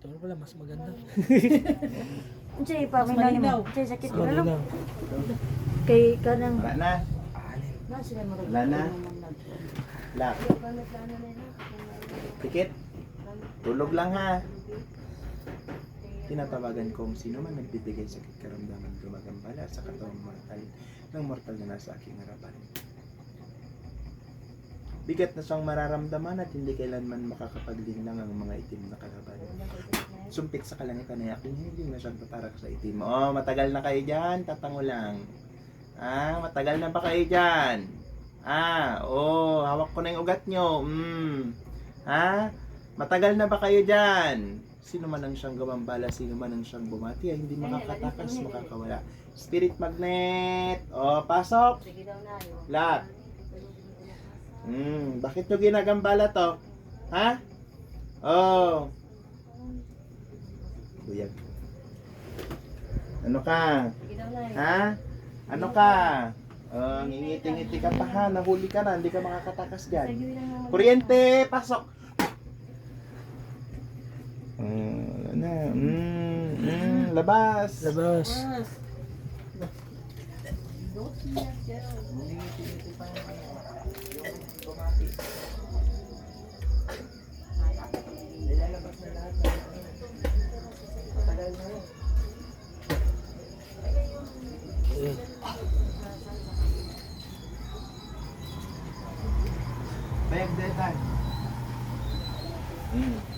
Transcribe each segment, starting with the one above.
Ito na pala, mas maganda. Unsay pa may nani mo? Unsay sakit Mas na lang. maganda. Kay kanang Wala na. na sila mo. Wala na. Lak. Tikit. Tulog lang ha. Tinatawagan kong sino man nagbibigay sakit karamdaman gumagambala sa katawang mortal ng mortal na nasa aking harapan. Bigat na siyang mararamdaman at hindi kailanman makakapaglinlang ang mga itim na kalaban. Sumpit sa kalangitan ay aking hindi na siyang tatarak sa itim. Oh, matagal na kayo dyan, tatango lang. Ah, matagal na ba kayo dyan? Ah, oh, hawak ko na yung ugat nyo. Ha? Matagal na ba kayo dyan? Sino man ang siyang gumambala, sino man ang siyang bumati, ay hindi makakatakas, makakawala. Spirit magnet. Oh, pasok. Lahat. Bakit nyo ginagambala to? Ha? Oh. Buyag. Ano ka? Ha? Ano ka? Oh, ngingiti-ngiti ka pa ha. Nahuli ka na. Hindi ka makakatakas dyan. Kuryente! Pasok! Wala na. Labas! Labas. Ilalabas na lahat. Matagal na yun. Ayan. Bayag detan.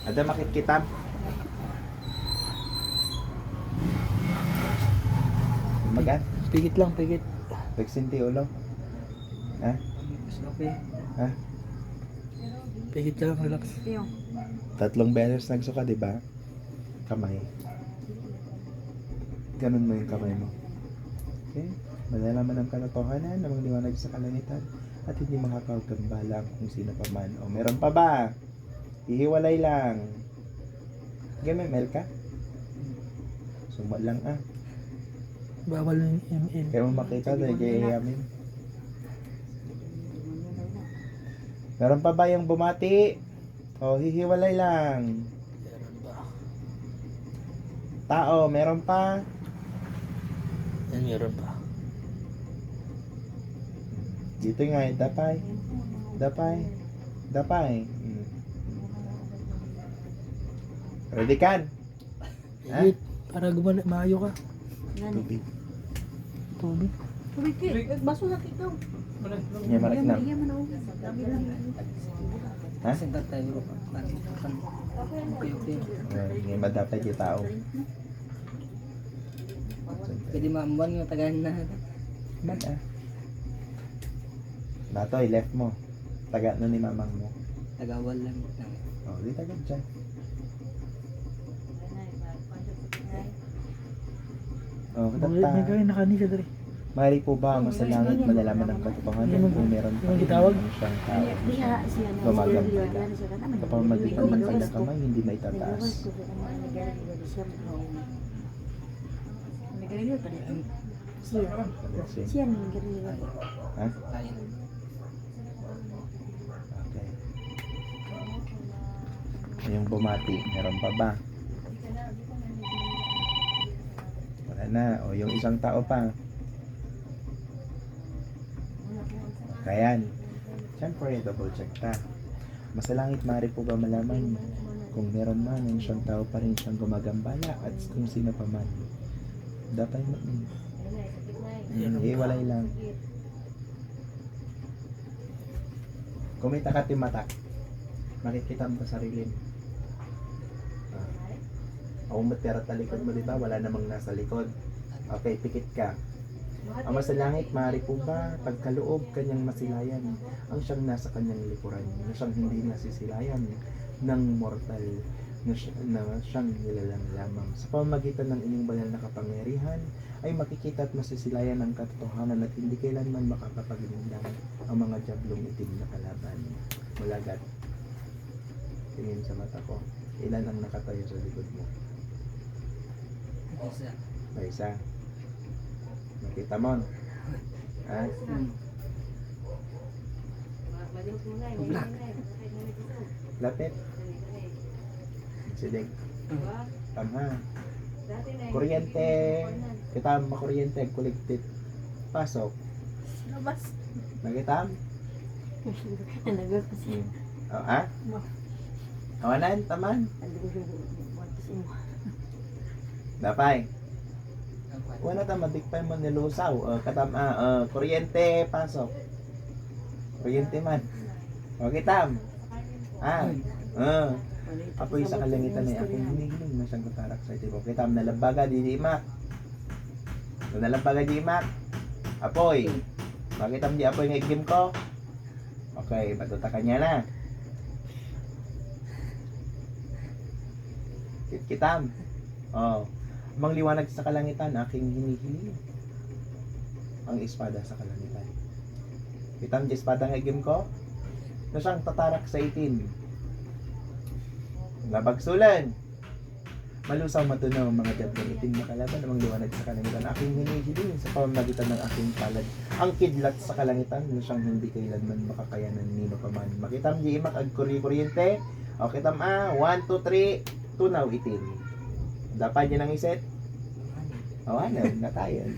Ada makikita. Magan. Pigit lang, pigit. Pagsinti ulo. Ha? Ha? Pigit lang, relax. Yung 3 beses nagsuka, di ba? Kamay. Ganun mo yung kamay mo. Okay? Malalaman ang katotohanan ng mga liwanag sa kalangitan at hindi makakagambala kung sino pa man. O, meron pa ba? Ihiwalay lang. Gamemel ka? Suma lang ah. Bawal yung MM. Kaya mo makita dahil gayayamin. Meron pa ba yung bumati? O, hihiwalay lang. Meron ba? Tao, meron pa? Yan, meron pa. Dito nga, dapay. Dapay. Dapay. Ready kan? Pigit. Para maayo ka. nani. Tubig. Tubig. Tubig ki, baso na ikaw. Yan, marik na. Iya man ako. Ha? Sentar tayo. Okay. Ngayon madapay yung tao. Pwede maamban yung tagahan na. Man ah. Natoy, left mo. Taga na ni mamang mo. Tagawal lang. O, di taga dyan. O, May katata. gawin na kanisa dali. Mari po ba masalangit malalaman ang katotohanan kung meron pa Yung rin gitawag? siyang tao Diha siya na. gumagambala. Kapag magitan ng kanyang kamay, hindi may tataas. Kasi, Siya ni gari. ha? Okay. Yung bumati, meron pa ba? Wala na. O yung isang tao pa. Kayan. Siyempre, double check ta. Masalangit mari po ba malaman kung meron man ang siyang tao pa rin siyang gumagambala at kung sino pa man. Dapat mo. Walay lang. Kung may takati mata, makikita mo sa sarili mo. Ang matira sa likod mo, di ba? Wala namang nasa likod. Okay, pikit ka. Ang masalangit, maaari po ba pagkaloob kanyang masilayan ang siyang nasa kanyang likuran na siyang hindi nasisilayan ng mortal na siyang nilalang lamang. Sa pamamagitan ng inyong banal na kapangyarihan ay makikita at masisilayan ang katotohanan at hindi kailanman makakapaglinlang ang mga jablong itim na kalaban. Mulagat. Tingin sa mata ko. Ilan ang nakatayo sa likod mo? Isa. Nakita mo? Ha? Lapit. Silig. Tama. Kuryente. Kitam, makuryente, kolektit. Pasok. Labas. Nagitam? Nalagot ko siya. Oh, ha? Kawanan, taman. Dapay. Wala ta madikpay mo nilusaw. Katam, kuryente, pasok. Kuryente man. O, kitam. Apoy sa kalangitan ay akong hinihiling na siyang katarak sa ito. Kitam, nalabaga, di imak. Nalabaga, di imak. Apoy. Makitam di apoy ng igim ko. Okay, batuta ka niya na. Kitam. Oh. Mang liwanag sa kalangitan, aking hinihiling. Ang espada sa kalangitan. Kitam di espada ng igim ko. Na siyang tatarak sa itin. Labagsulan. Malusaw matunaw ang mga diablo itim na kalaban namang liwanag sa kalangitan. Aking hinihiling sa pamamagitan ng aking palad. Ang kidlat sa kalangitan na siyang hindi kailanman makakayanan nino pa man. Makitam di imak ag kuryente. O kitam 1, 2, 3. Tunaw itim. Dapat niya nang iset. Awanan, natayan.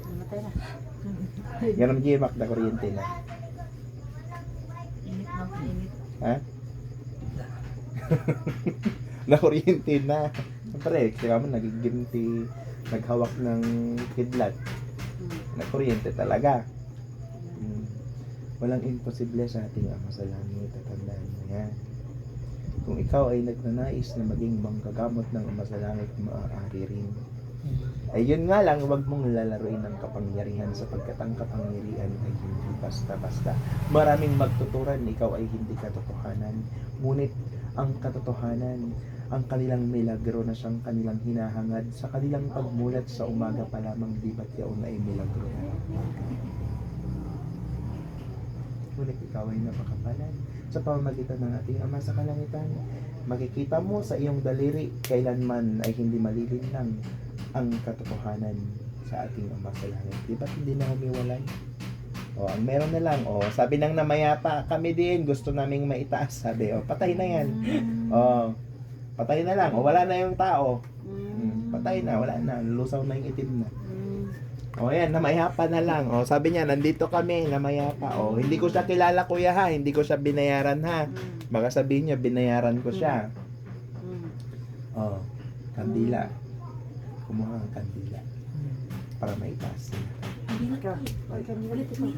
Namatay na. Ganun di imak na kuryente na. Init na, init. Ha? Na kuryente na. Siyempre, kaya mo nagiginti, naghawak ng kidlat. Na kuryente talaga. Walang imposible sa ating Ama sa langit. Tatandaan mo yan. Kung ikaw ay nagnanais na maging manggagamot ng Ama sa langit, maaari rin. Ay yun nga lang, huwag mong lalaruin ng kapangyarihan sapagkat ang kapangyarihan ay hindi basta-basta. Maraming magtuturan, ikaw ay hindi katotohanan. Ngunit ang katotohanan, ang kanilang milagro na siyang kanilang hinahangad sa kanilang pagmulat sa umaga pa lamang, di ba't yaon ay milagro na. Ngunit ikaw ay napakapalan sa pamamagitan ng ating Ama sa kalangitan. Makikita mo sa iyong daliri kailanman ay hindi malilinlang ang katotohanan sa ating Ama sa langit. Di ba't hindi na humiwalay? O, ang meron na lang, sabi nang namayapa, kami din, gusto naming maitaas. Sabi, patay na yan. Patay na lang, wala na yung tao. Patay na, wala na, lusaw na yung itim na. Yan, namayapa na lang. Sabi niya, nandito kami, namayapa. Hindi ko siya kilala, kuya ha, hindi ko siya binayaran ha. Baka sabihin niya, binayaran ko siya. Kandila. Kumuha ang kandila para maitaas. Ikaw. Ulit ikaw.